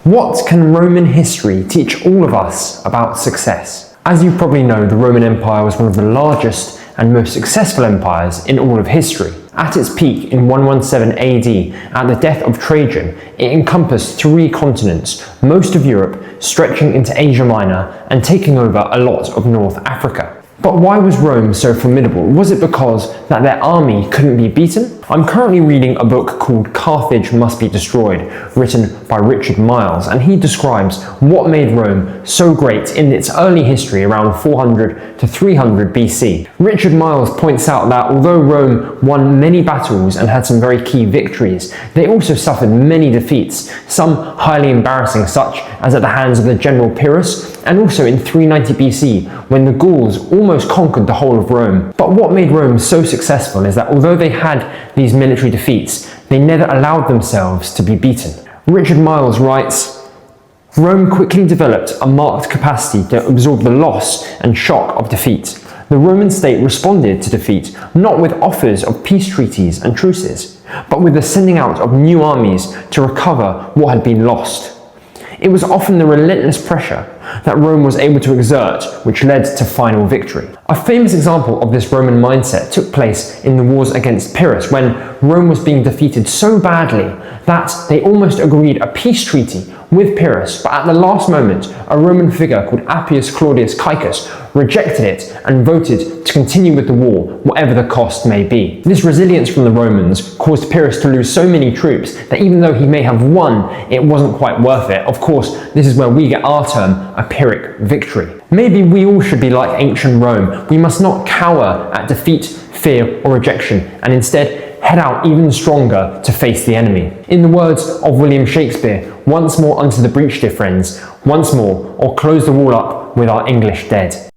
What can Roman history teach all of us about success? As you probably know, the Roman Empire was one of the largest and most successful empires in all of history. At its peak in 117 AD, at the death of Trajan, it encompassed 3 continents, most of Europe, stretching into Asia Minor and taking over a lot of North Africa. But why was Rome so formidable? Was it because that their army couldn't be beaten? I'm currently reading a book called Carthage Must Be Destroyed, written by Richard Miles, and he describes what made Rome so great in its early history around 400 to 300 BC. Richard Miles points out that although Rome won many battles and had some very key victories, they also suffered many defeats, some highly embarrassing, such as at the hands of the general Pyrrhus, and also in 390 BC, when the Gauls almost conquered the whole of Rome. But what made Rome so successful is that although they had these military defeats, they never allowed themselves to be beaten. Richard Miles writes, Rome quickly developed a marked capacity to absorb the loss and shock of defeat. The Roman state responded to defeat not with offers of peace treaties and truces, but with the sending out of new armies to recover what had been lost. It was often the relentless pressure that Rome was able to exert which led to final victory. A famous example of this Roman mindset took place in the wars against Pyrrhus, when Rome was being defeated so badly that they almost agreed a peace treaty with Pyrrhus, but at the last moment, a Roman figure called Appius Claudius Caecus rejected it and voted to continue with the war, whatever the cost may be. This resilience from the Romans caused Pyrrhus to lose so many troops that even though he may have won, it wasn't quite worth it. Of course, this is where we get our term, a Pyrrhic victory. Maybe we all should be like ancient Rome. We must not cower at defeat, fear, or rejection, and instead head out even stronger to face the enemy. In the words of William Shakespeare, once more unto the breach, dear friends, once more, or close the wall up with our English dead.